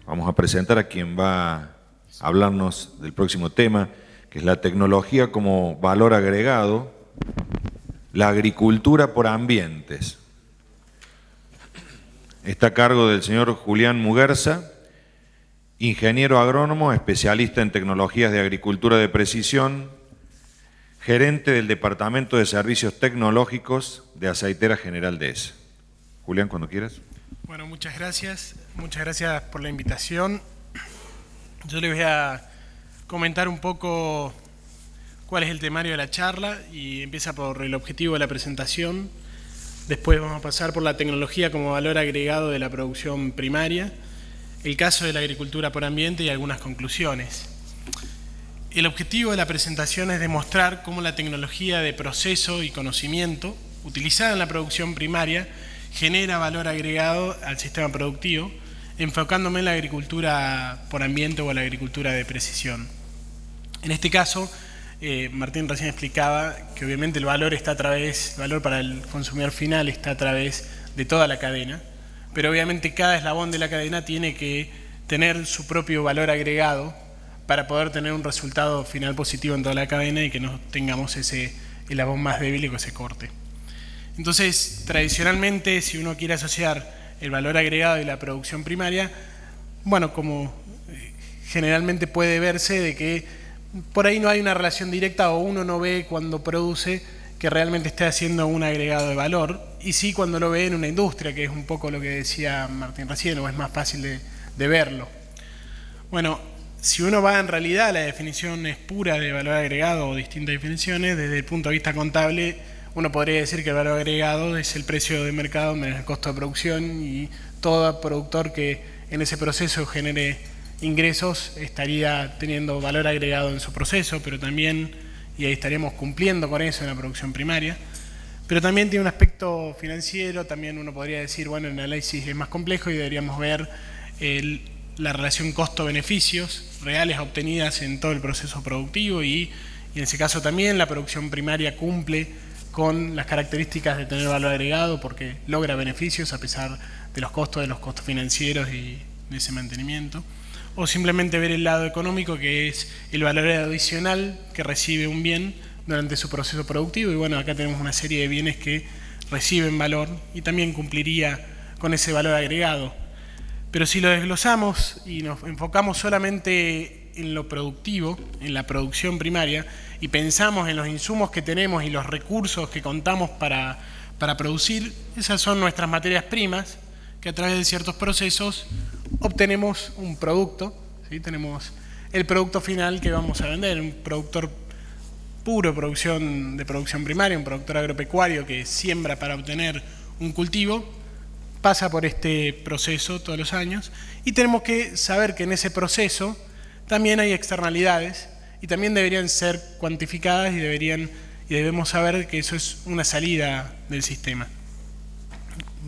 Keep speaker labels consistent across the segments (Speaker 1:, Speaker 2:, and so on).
Speaker 1: Vamos a presentar a quien va a hablarnos del próximo tema, que es la tecnología como valor agregado, la agricultura por ambientes. Está a cargo del señor Julián Muguerza, ingeniero agrónomo, especialista en tecnologías de agricultura de precisión, gerente del Departamento de Servicios Tecnológicos de Aceitera General Dehesa. Julián, cuando quieras.
Speaker 2: Bueno, muchas gracias por la invitación. Yo les voy a comentar un poco cuál es el temario de la charla y empieza por el objetivo de la presentación. Después vamos a pasar por la tecnología como valor agregado de la producción primaria, el caso de la agricultura por ambiente y algunas conclusiones. El objetivo de la presentación es demostrar cómo la tecnología de proceso y conocimiento utilizada en la producción primaria genera valor agregado al sistema productivo, enfocándome en la agricultura por ambiente o la agricultura de precisión. En este caso, Martín recién explicaba que obviamente el valor para el consumidor final está a través de toda la cadena, pero obviamente cada eslabón de la cadena tiene que tener su propio valor agregado para poder tener un resultado final positivo en toda la cadena y que no tengamos ese eslabón más débil y que se corte. Entonces, tradicionalmente, si uno quiere asociar el valor agregado y la producción primaria, bueno, como generalmente puede verse de que por ahí no hay una relación directa o uno no ve cuando produce que realmente esté haciendo un agregado de valor, y sí cuando lo ve en una industria, que es un poco lo que decía Martín recién, o es más fácil de verlo. Bueno, si uno va en realidad a la definición es pura de valor agregado o distintas definiciones, desde el punto de vista contable, uno podría decir que el valor agregado es el precio de mercado menos el costo de producción, y todo productor que en ese proceso genere ingresos estaría teniendo valor agregado en su proceso, pero también, y ahí estaríamos cumpliendo con eso en la producción primaria, pero también tiene un aspecto financiero. También uno podría decir, bueno, el análisis es más complejo y deberíamos ver la relación costo-beneficios reales obtenidas en todo el proceso productivo, y en ese caso también la producción primaria cumple con las características de tener valor agregado porque logra beneficios a pesar de los costos financieros y de ese mantenimiento. O simplemente ver el lado económico, que es el valor adicional que recibe un bien durante su proceso productivo. Y bueno, acá tenemos una serie de bienes que reciben valor y también cumpliría con ese valor agregado. Pero si lo desglosamos y nos enfocamos solamente en lo productivo, en la producción primaria, y pensamos en los insumos que tenemos y los recursos que contamos para producir, esas son nuestras materias primas, que a través de ciertos procesos obtenemos un producto, ¿sí? Tenemos el producto final que vamos a vender, un productor puro de producción primaria, un productor agropecuario que siembra para obtener un cultivo, pasa por este proceso todos los años, y tenemos que saber que en ese proceso también hay externalidades y también deberían ser cuantificadas y debemos saber que eso es una salida del sistema.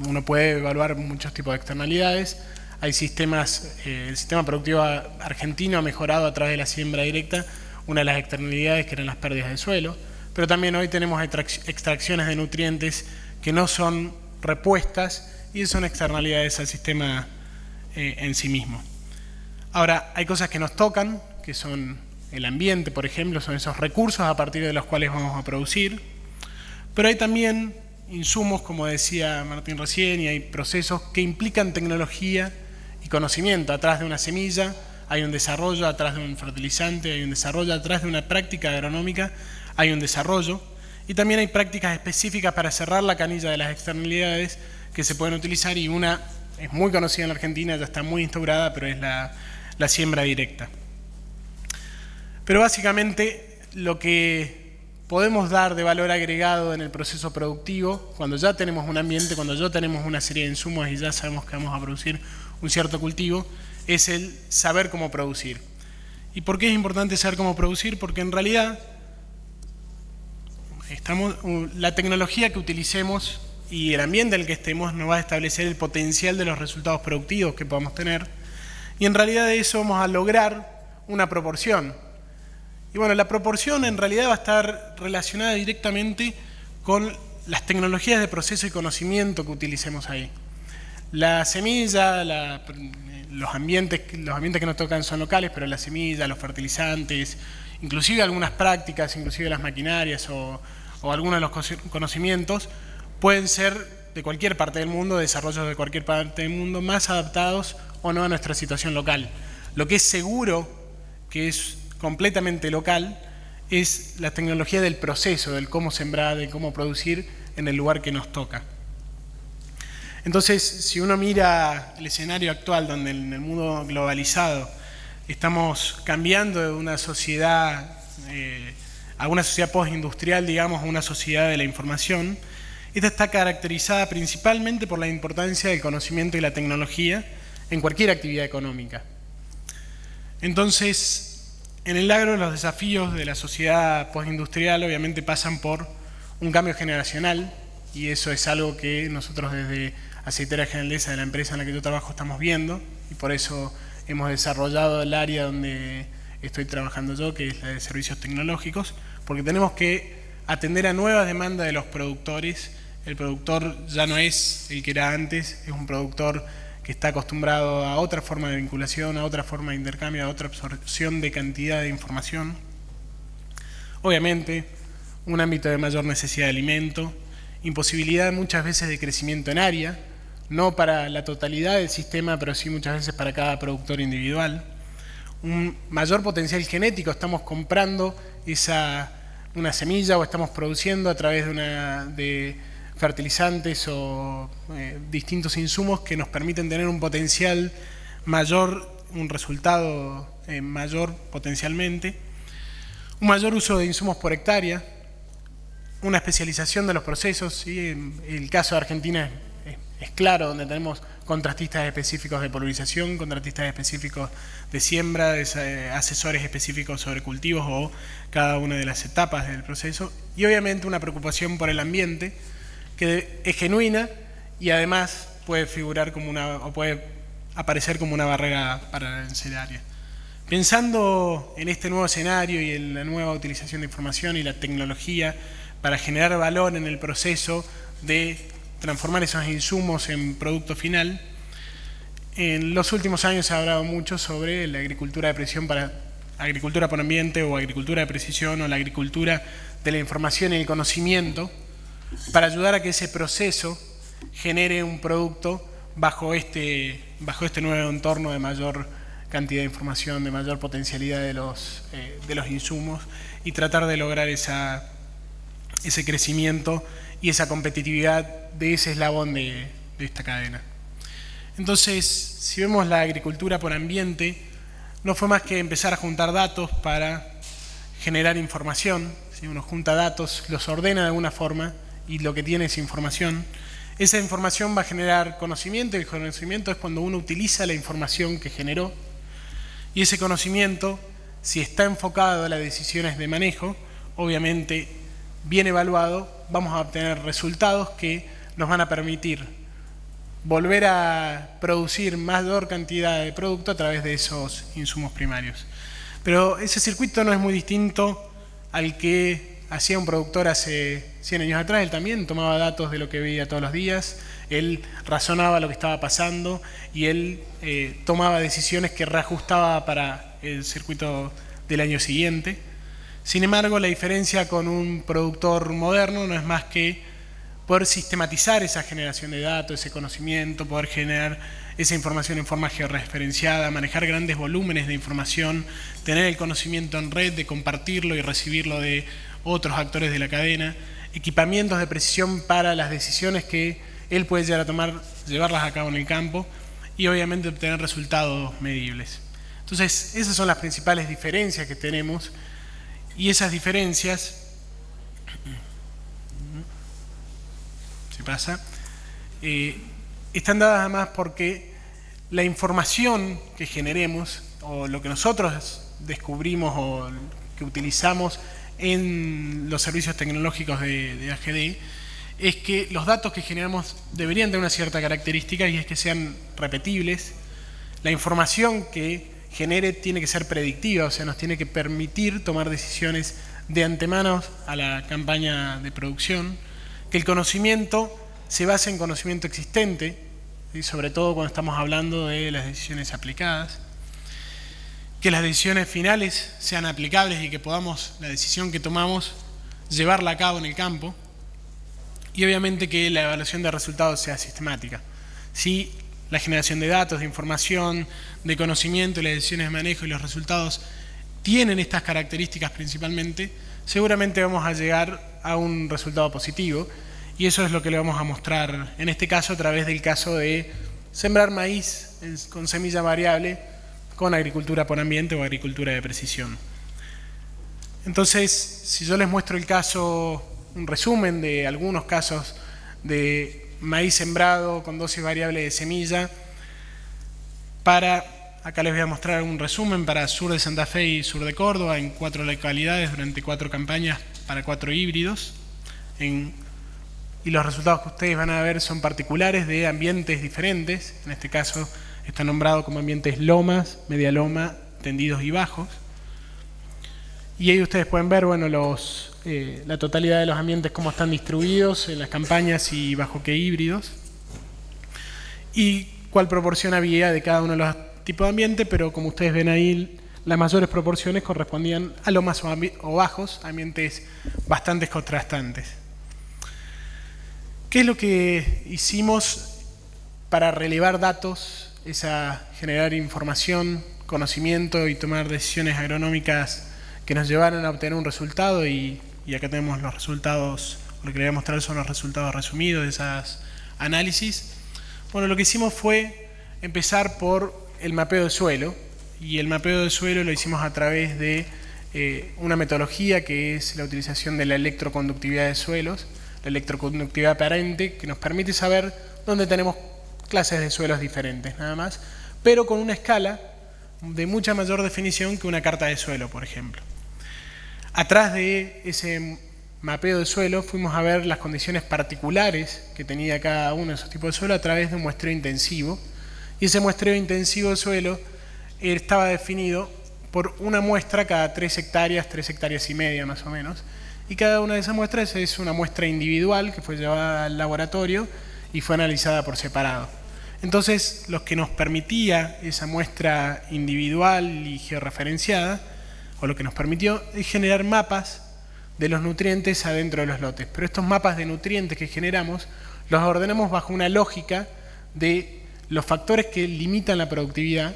Speaker 2: Uno puede evaluar muchos tipos de externalidades. Hay sistemas, el sistema productivo argentino ha mejorado a través de la siembra directa, una de las externalidades que eran las pérdidas de suelo, pero también hoy tenemos extracciones de nutrientes que no son repuestas y son externalidades al sistema en sí mismo. Ahora, hay cosas que nos tocan, que son el ambiente, por ejemplo, son esos recursos a partir de los cuales vamos a producir, pero hay también insumos, como decía Martín recién, y hay procesos que implican tecnología y conocimiento. Atrás de una semilla hay un desarrollo, atrás de un fertilizante hay un desarrollo, atrás de una práctica agronómica hay un desarrollo, y también hay prácticas específicas para cerrar la canilla de las externalidades que se pueden utilizar, y una es muy conocida en la Argentina, ya está muy instaurada, pero es la siembra directa. Pero básicamente lo que podemos dar de valor agregado en el proceso productivo, cuando ya tenemos un ambiente, cuando ya tenemos una serie de insumos y ya sabemos que vamos a producir un cierto cultivo, es el saber cómo producir. ¿Y por qué es importante saber cómo producir? Porque en realidad la tecnología que utilicemos y el ambiente en el que estemos nos va a establecer el potencial de los resultados productivos que podamos tener, y en realidad de eso vamos a lograr una proporción. Y bueno, la proporción en realidad va a estar relacionada directamente con las tecnologías de proceso y conocimiento que utilicemos ahí. La semilla, los ambientes que nos tocan son locales, pero la semilla, los fertilizantes, inclusive algunas prácticas, inclusive las maquinarias o algunos de los conocimientos pueden ser de cualquier parte del mundo, desarrollos de cualquier parte del mundo, más adaptados o no a nuestra situación local. Lo que es seguro, que es completamente local, es la tecnología del proceso, del cómo sembrar, del cómo producir en el lugar que nos toca. Entonces, si uno mira el escenario actual, donde en el mundo globalizado estamos cambiando de una sociedad a una sociedad postindustrial, digamos, a una sociedad de la información, esta está caracterizada principalmente por la importancia del conocimiento y la tecnología en cualquier actividad económica. Entonces, en el agro los desafíos de la sociedad postindustrial obviamente pasan por un cambio generacional, y eso es algo que nosotros desde Aceitera Generalesa, de la empresa en la que yo trabajo, estamos viendo, y por eso hemos desarrollado el área donde estoy trabajando yo, que es la de servicios tecnológicos, porque tenemos que atender a nuevas demandas de los productores. El productor ya no es el que era antes, es un productor que está acostumbrado a otra forma de vinculación, a otra forma de intercambio, a otra absorción de cantidad de información. Obviamente, un ámbito de mayor necesidad de alimento, imposibilidad muchas veces de crecimiento en área, no para la totalidad del sistema, pero sí muchas veces para cada productor individual. Un mayor potencial genético, estamos comprando una semilla o estamos produciendo a través de fertilizantes o distintos insumos que nos permiten tener un potencial mayor, un resultado mayor potencialmente. Un mayor uso de insumos por hectárea, una especialización de los procesos, ¿sí? El caso de Argentina es claro, donde tenemos contratistas específicos de polinización, contratistas específicos de siembra, asesores específicos sobre cultivos o cada una de las etapas del proceso, y obviamente una preocupación por el ambiente que es genuina y además puede figurar como puede aparecer como una barrera para el área. Pensando en este nuevo escenario y en la nueva utilización de información y la tecnología para generar valor en el proceso de transformar esos insumos en producto final, en los últimos años se ha hablado mucho sobre la agricultura de precisión para agricultura por ambiente o agricultura de precisión o la agricultura de la información y el conocimiento para ayudar a que ese proceso genere un producto bajo este nuevo entorno de mayor cantidad de información, de mayor potencialidad de los insumos y tratar de lograr ese crecimiento y esa competitividad de ese eslabón de esta cadena. Entonces, si vemos la agricultura por ambiente, no fue más que empezar a juntar datos para generar información. Si uno junta datos, los ordena de alguna forma y lo que tiene es información. Esa información va a generar conocimiento y el conocimiento es cuando uno utiliza la información que generó. Y ese conocimiento, si está enfocado a las decisiones de manejo, obviamente bien evaluado, vamos a obtener resultados que nos van a permitir volver a producir mayor cantidad de producto a través de esos insumos primarios. Pero ese circuito no es muy distinto al que hacía un productor hace 100 años atrás. Él también tomaba datos de lo que veía todos los días, él razonaba lo que estaba pasando y él tomaba decisiones que reajustaba para el circuito del año siguiente. Sin embargo, la diferencia con un productor moderno no es más que poder sistematizar esa generación de datos, ese conocimiento, poder generar esa información en forma georreferenciada, manejar grandes volúmenes de información, tener el conocimiento en red, de compartirlo y recibirlo de otros actores de la cadena, equipamientos de precisión para las decisiones que él puede llegar a tomar, llevarlas a cabo en el campo y obviamente obtener resultados medibles. Entonces, esas son las principales diferencias que tenemos. Y esas diferencias, están dadas además porque la información que generemos o lo que nosotros descubrimos o que utilizamos en los servicios tecnológicos de AGD es que los datos que generamos deberían tener una cierta característica y es que sean repetibles. La información que genere tiene que ser predictiva, o sea, nos tiene que permitir tomar decisiones de antemano a la campaña de producción, que el conocimiento se base en conocimiento existente, y sobre todo cuando estamos hablando de las decisiones aplicadas, que las decisiones finales sean aplicables y que podamos, la decisión que tomamos, llevarla a cabo en el campo, y obviamente que la evaluación de resultados sea sistemática. Si la generación de datos, de información, de conocimiento, las decisiones de manejo y los resultados tienen estas características principalmente, seguramente vamos a llegar a un resultado positivo, y eso es lo que le vamos a mostrar en este caso a través del caso de sembrar maíz con semilla variable con agricultura por ambiente o agricultura de precisión. Entonces, si yo les muestro el caso, un resumen de algunos casos de maíz sembrado con dosis variable de semilla, acá les voy a mostrar un resumen para sur de Santa Fe y sur de Córdoba en 4 localidades durante 4 campañas para 4 híbridos. Y los resultados que ustedes van a ver son particulares de ambientes diferentes. En este caso está nombrado como ambientes lomas, media loma, tendidos y bajos. Y ahí ustedes pueden ver, bueno, la totalidad de los ambientes, cómo están distribuidos en las campañas y bajo qué híbridos. Y cuál proporción había de cada uno de los tipos de ambiente, pero como ustedes ven ahí, las mayores proporciones correspondían a lomas o bajos, ambientes bastante contrastantes. ¿Qué es lo que hicimos para relevar datos, generar información, conocimiento y tomar decisiones agronómicas que nos llevaran a obtener un resultado? Y acá tenemos los resultados, lo que les voy a mostrar son los resultados resumidos de esas análisis. Bueno, lo que hicimos fue empezar por el mapeo de suelo, y el mapeo de suelo lo hicimos a través de una metodología que es la utilización de la electroconductividad de suelos, la electroconductividad aparente, que nos permite saber dónde tenemos clases de suelos diferentes, nada más, pero con una escala de mucha mayor definición que una carta de suelo, por ejemplo. Atrás de ese mapeo de suelo fuimos a ver las condiciones particulares que tenía cada uno de esos tipos de suelo a través de un muestreo intensivo, y ese muestreo intensivo de suelo estaba definido por una muestra cada 3 hectáreas y media más o menos, y cada una de esas muestras es una muestra individual que fue llevada al laboratorio y fue analizada por separado. Entonces, lo que nos permitía esa muestra individual y georreferenciada, o lo que nos permitió, es generar mapas de los nutrientes adentro de los lotes. Pero estos mapas de nutrientes que generamos los ordenamos bajo una lógica de los factores que limitan la productividad,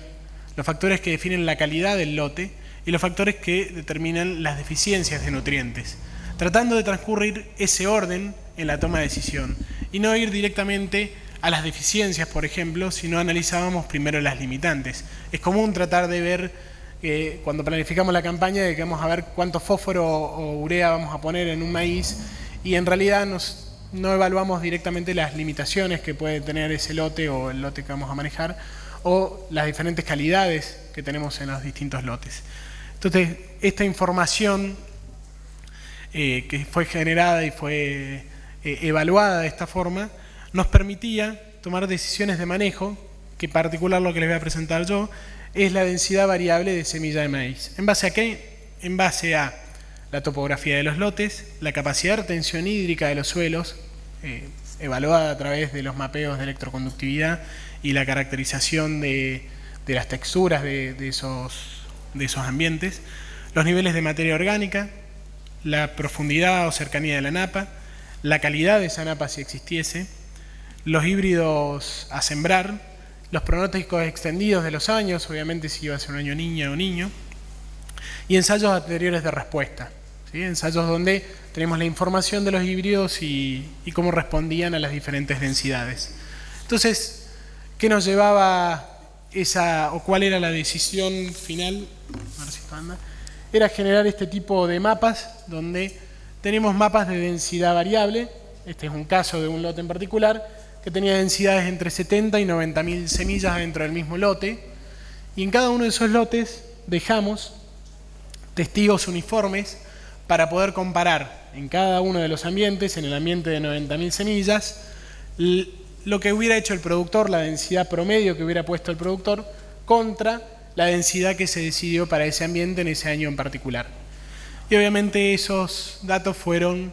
Speaker 2: los factores que definen la calidad del lote y los factores que determinan las deficiencias de nutrientes, tratando de transcurrir ese orden en la toma de decisión y no ir directamente a las deficiencias, por ejemplo, si no analizábamos primero las limitantes. Es común tratar de ver, cuando planificamos la campaña, de que vamos a ver cuánto fósforo o urea vamos a poner en un maíz, y en realidad no evaluamos directamente las limitaciones que puede tener ese lote o el lote que vamos a manejar, o las diferentes calidades que tenemos en los distintos lotes. Entonces, esta información que fue generada y fue evaluada de esta forma, nos permitía tomar decisiones de manejo, que en particular lo que les voy a presentar yo, es la densidad variable de semilla de maíz. ¿En base a qué? En base a la topografía de los lotes, la capacidad de retención hídrica de los suelos, evaluada a través de los mapeos de electroconductividad y la caracterización de las texturas de esos ambientes, los niveles de materia orgánica, la profundidad o cercanía de la napa, la calidad de esa napa si existiese, los híbridos a sembrar, los pronósticos extendidos de los años, obviamente si iba a ser un año niña o niño, y ensayos anteriores de respuesta, ¿sí? Ensayos donde tenemos la información de los híbridos y cómo respondían a las diferentes densidades. Entonces, ¿qué nos llevaba o cuál era la decisión final? A ver si esto anda. Era generar este tipo de mapas, donde tenemos mapas de densidad variable. Este es un caso de un lote en particular, que tenía densidades entre 70 y 90.000 semillas dentro del mismo lote, y en cada uno de esos lotes dejamos testigos uniformes para poder comparar en cada uno de los ambientes, en el ambiente de 90.000 semillas, lo que hubiera hecho el productor, la densidad promedio que hubiera puesto el productor, contra la densidad que se decidió para ese ambiente en ese año en particular. Y obviamente esos lotes fueron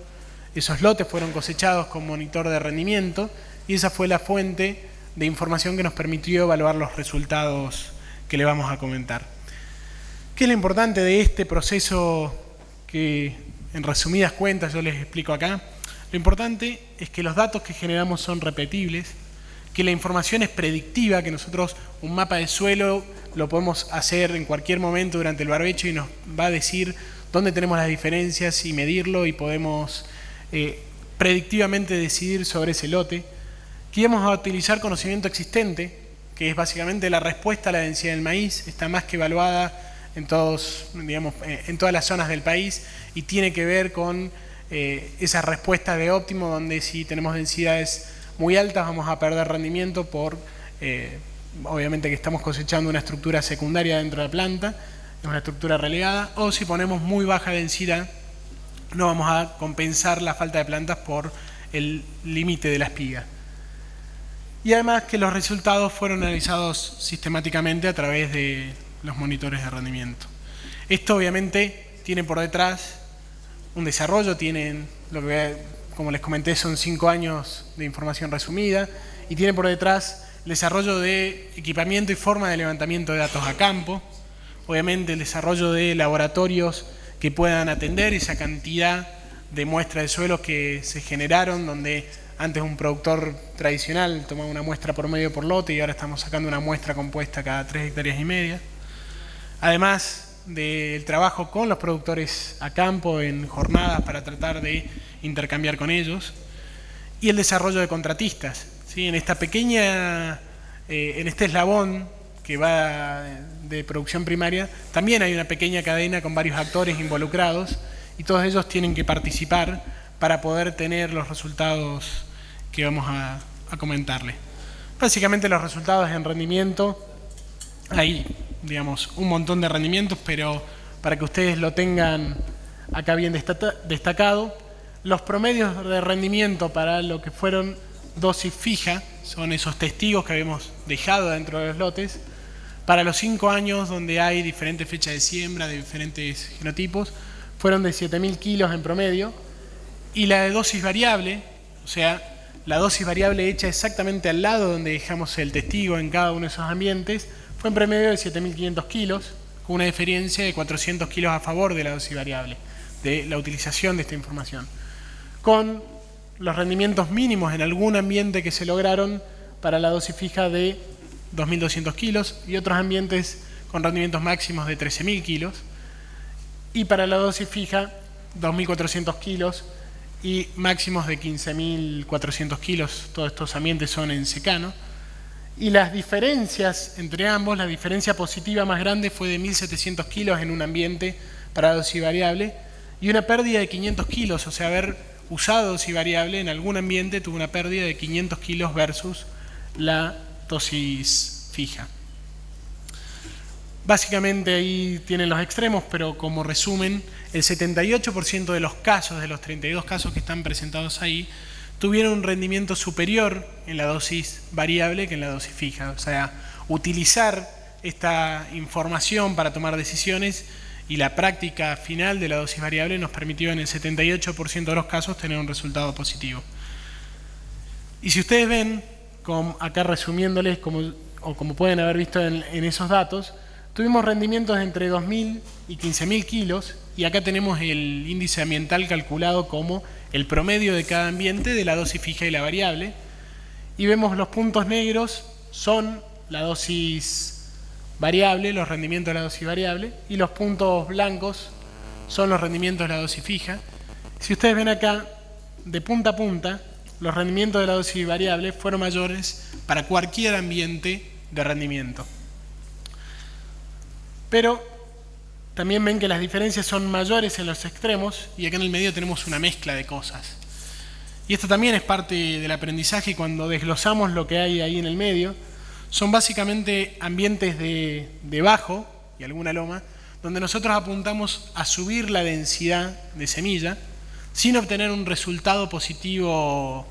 Speaker 2: cosechados con monitor de rendimiento, y esa fue la fuente de información que nos permitió evaluar los resultados que le vamos a comentar. ¿Qué es lo importante de este proceso que, en resumidas cuentas, yo les explico acá? Lo importante es que los datos que generamos son repetibles, que la información es predictiva, que nosotros un mapa de suelo lo podemos hacer en cualquier momento durante el barbecho y nos va a decir dónde tenemos las diferencias y medirlo, y podemos predictivamente decidir sobre ese lote. Aquí vamos a utilizar conocimiento existente, que es básicamente la respuesta a la densidad del maíz. Está más que evaluada en todas las zonas del país y tiene que ver con esas respuestas de óptimo, donde si tenemos densidades muy altas vamos a perder rendimiento por, obviamente que estamos cosechando una estructura secundaria dentro de la planta, es una estructura relegada, o si ponemos muy baja densidad no vamos a compensar la falta de plantas por el límite de la espiga. Y además que los resultados fueron analizados sistemáticamente a través de los monitores de rendimiento. Esto obviamente tiene por detrás un desarrollo, tienen lo que, como les comenté, son 5 años de información resumida, y tiene por detrás el desarrollo de equipamiento y forma de levantamiento de datos a campo, obviamente el desarrollo de laboratorios que puedan atender esa cantidad de muestras de suelos que se generaron, donde antes un productor tradicional tomaba una muestra promedio por lote y ahora estamos sacando una muestra compuesta cada 3,5 hectáreas. Además del trabajo con los productores a campo en jornadas para tratar de intercambiar con ellos, y el desarrollo de contratistas, ¿sí? En esta pequeña, en este eslabón que va de producción primaria, también hay una pequeña cadena con varios actores involucrados, y todos ellos tienen que participar para poder tener los resultados que vamos a comentarles. Básicamente los resultados en rendimiento, hay, digamos, un montón de rendimientos, pero para que ustedes lo tengan acá bien destacado, los promedios de rendimiento para lo que fueron dosis fija, son esos testigos que habíamos dejado dentro de los lotes, para los 5 años donde hay diferentes fechas de siembra, de diferentes genotipos, fueron de 7.000 kilos en promedio, y la de dosis variable, o sea, la dosis variable hecha exactamente al lado donde dejamos el testigo en cada uno de esos ambientes, fue en promedio de 7.500 kilos, con una diferencia de 400 kilos a favor de la dosis variable, de la utilización de esta información, con los rendimientos mínimos en algún ambiente que se lograron para la dosis fija de 2.200 kilos y otros ambientes con rendimientos máximos de 13.000 kilos, y para la dosis fija 2.400 kilos y máximos de 15.400 kilos. Todos estos ambientes son en secano, y las diferencias entre ambos, la diferencia positiva más grande fue de 1.700 kilos en un ambiente para dosis variable, y una pérdida de 500 kilos, o sea, haber usado dosis variable en algún ambiente tuvo una pérdida de 500 kilos versus la dosis fija. Básicamente ahí tienen los extremos, pero como resumen, el 78% de los casos, de los 32 casos que están presentados ahí, tuvieron un rendimiento superior en la dosis variable que en la dosis fija. O sea, utilizar esta información para tomar decisiones y la práctica final de la dosis variable nos permitió en el 78% de los casos tener un resultado positivo. Y si ustedes ven, acá resumiéndoles, como pueden haber visto en esos datos, tuvimos rendimientos de entre 2.000 y 15.000 kilos, y acá tenemos el índice ambiental calculado como el promedio de cada ambiente de la dosis fija y la variable, y vemos los puntos negros son la dosis variable, los rendimientos de la dosis variable, y los puntos blancos son los rendimientos de la dosis fija. Si ustedes ven acá, de punta a punta, los rendimientos de la dosis variable fueron mayores para cualquier ambiente de rendimiento. Pero también ven que las diferencias son mayores en los extremos, y acá en el medio tenemos una mezcla de cosas. Y esto también es parte del aprendizaje cuando desglosamos lo que hay ahí en el medio. Son básicamente ambientes de bajo y alguna loma, donde nosotros apuntamos a subir la densidad de semilla sin obtener un resultado positivo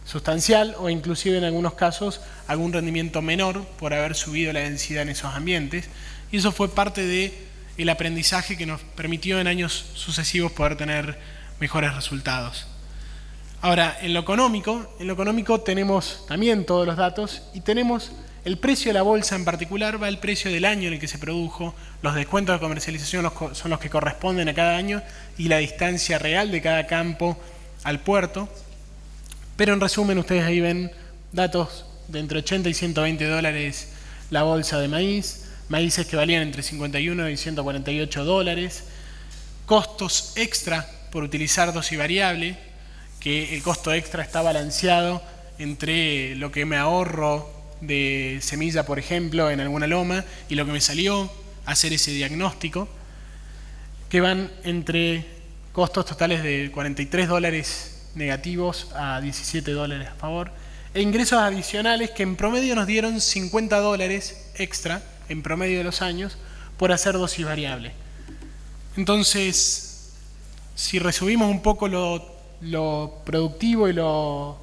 Speaker 2: sustancial, o inclusive en algunos casos algún rendimiento menor por haber subido la densidad en esos ambientes. Y eso fue parte del aprendizaje que nos permitió en años sucesivos poder tener mejores resultados. Ahora, en lo económico tenemos también todos los datos y tenemos el precio de la bolsa en particular, va el precio del año en el que se produjo, los descuentos de comercialización son los que corresponden a cada año y la distancia real de cada campo al puerto. Pero en resumen, ustedes ahí ven datos de entre 80 y 120 dólares la bolsa de maíz, maíces que valían entre 51 y 148 dólares, costos extra por utilizar dosis variable, que el costo extra está balanceado entre lo que me ahorro de semilla, por ejemplo, en alguna loma, y lo que me salió hacer ese diagnóstico, que van entre costos totales de 43 dólares negativos a 17 dólares a favor, e ingresos adicionales que en promedio nos dieron 50 dólares extra en promedio de los años por hacer dosis variable. Entonces, si resumimos un poco lo productivo y lo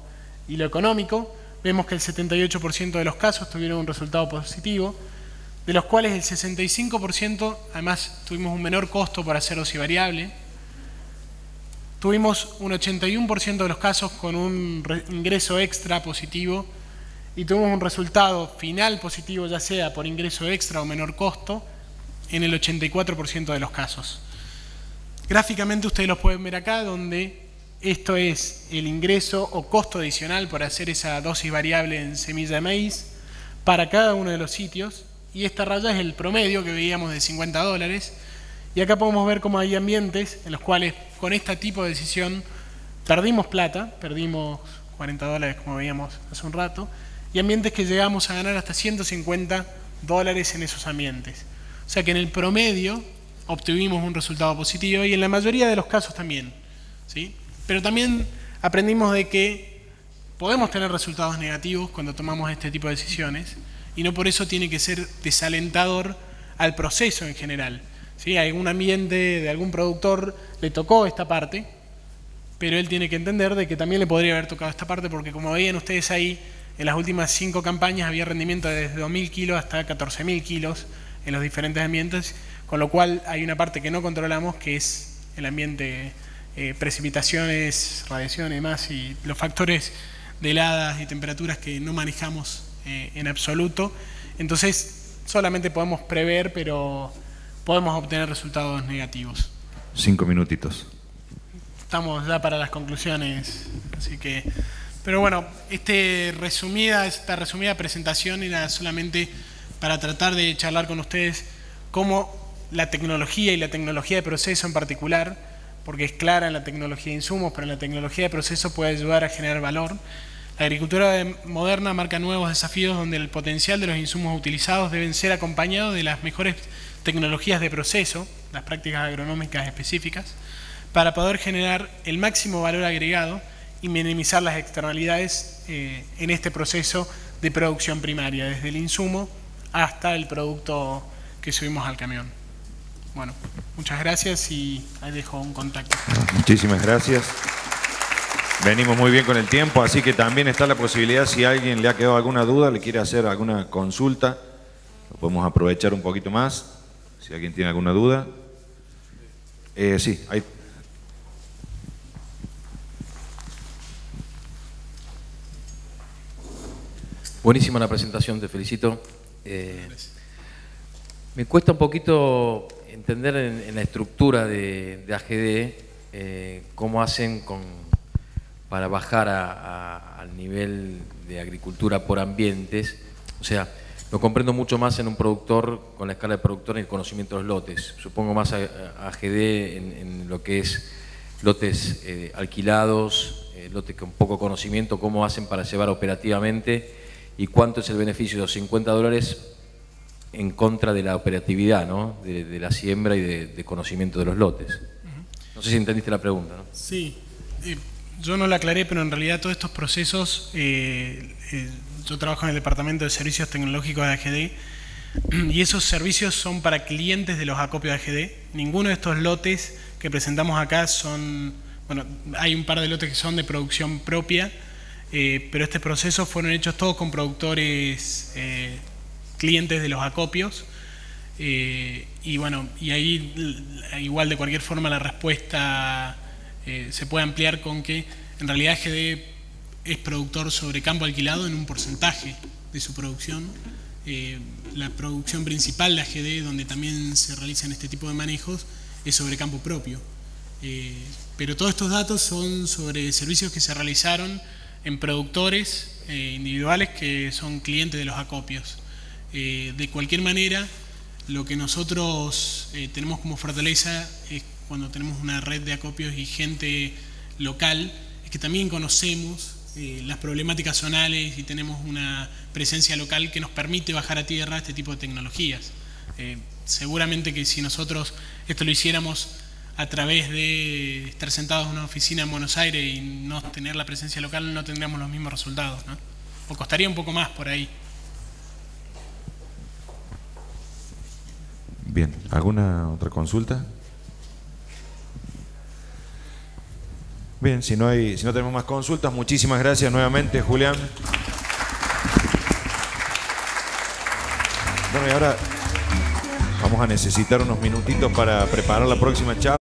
Speaker 2: económico, vemos que el 78% de los casos tuvieron un resultado positivo, de los cuales el 65% además tuvimos un menor costo para hacer dosis variable. Tuvimos un 81% de los casos con un ingreso extra positivo y tuvimos un resultado final positivo, ya sea por ingreso extra o menor costo, en el 84% de los casos. Gráficamente ustedes los pueden ver acá, donde esto es el ingreso o costo adicional por hacer esa dosis variable en semilla de maíz para cada uno de los sitios, y esta raya es el promedio que veíamos de 50 dólares, y acá podemos ver cómo hay ambientes en los cuales con este tipo de decisión perdimos plata, perdimos 40 dólares como veíamos hace un rato, y ambientes que llegamos a ganar hasta 150 dólares en esos ambientes. O sea que en el promedio obtuvimos un resultado positivo y en la mayoría de los casos también, ¿sí? Pero también aprendimos de que podemos tener resultados negativos cuando tomamos este tipo de decisiones y no por eso tiene que ser desalentador al proceso en general, ¿sí? A algún ambiente de algún productor le tocó esta parte, pero él tiene que entender de que también le podría haber tocado esta parte, porque como veían ustedes ahí, en las últimas 5 campañas había rendimiento de desde 2.000 kilos hasta 14.000 kilos en los diferentes ambientes, con lo cual hay una parte que no controlamos, que es el ambiente, precipitaciones, radiación y demás, y los factores de heladas y temperaturas que no manejamos en absoluto. Entonces solamente podemos prever, pero podemos obtener resultados negativos.
Speaker 1: 5 minutitos.
Speaker 2: Estamos ya para las conclusiones, así que... Pero bueno, esta resumida presentación era solamente para tratar de charlar con ustedes cómo la tecnología y la tecnología de proceso en particular, porque es clara en la tecnología de insumos, pero en la tecnología de proceso puede ayudar a generar valor. La agricultura moderna marca nuevos desafíos donde el potencial de los insumos utilizados deben ser acompañados de las mejores tecnologías de proceso, las prácticas agronómicas específicas, para poder generar el máximo valor agregado y minimizar las externalidades en este proceso de producción primaria, desde el insumo hasta el producto que subimos al camión. Bueno, muchas gracias y ahí dejo un contacto.
Speaker 1: Muchísimas gracias. Venimos muy bien con el tiempo, así que también está la posibilidad, si a alguien le ha quedado alguna duda, le quiere hacer alguna consulta, lo podemos aprovechar un poquito más, si alguien tiene alguna duda. Sí, ahí.
Speaker 3: Buenísima la presentación, te felicito. Me cuesta un poquito entender en la estructura de AGD cómo hacen para bajar al nivel de agricultura por ambientes. O sea, lo comprendo mucho más en un productor con la escala de productor y el conocimiento de los lotes. Supongo más a AGD en lo que es lotes alquilados, lotes con poco conocimiento, cómo hacen para llevar operativamente y cuánto es el beneficio de los 50 dólares en contra de la operatividad, ¿no? de la siembra y de conocimiento de los lotes. No sé si entendiste la pregunta, ¿no?
Speaker 2: Sí, yo no la aclaré, pero en realidad todos estos procesos, yo trabajo en el Departamento de Servicios Tecnológicos de AGD y esos servicios son para clientes de los acopios de AGD. Ninguno de estos lotes que presentamos acá son, bueno, hay un par de lotes que son de producción propia, pero estos procesos fueron hechos todos con productores clientes de los acopios y bueno, y ahí igual de cualquier forma la respuesta se puede ampliar con que En realidad GD es productor sobre campo alquilado en un porcentaje de su producción. La producción principal de AGD, donde también se realizan este tipo de manejos, es sobre campo propio. Pero todos estos datos son sobre servicios que se realizaron en productores individuales que son clientes de los acopios. De cualquier manera, lo que nosotros tenemos como fortaleza es cuando tenemos una red de acopios y gente local, es que también conocemos las problemáticas zonales y tenemos una presencia local que nos permite bajar a tierra este tipo de tecnologías. Seguramente que si nosotros esto lo hiciéramos a través de estar sentados en una oficina en Buenos Aires y no tener la presencia local, no tendríamos los mismos resultados, ¿no? O costaría un poco más por ahí.
Speaker 1: Bien, ¿alguna otra consulta? Bien, si no tenemos más consultas, muchísimas gracias nuevamente, Julián. Bueno, y ahora vamos a necesitar unos minutitos para preparar la próxima charla.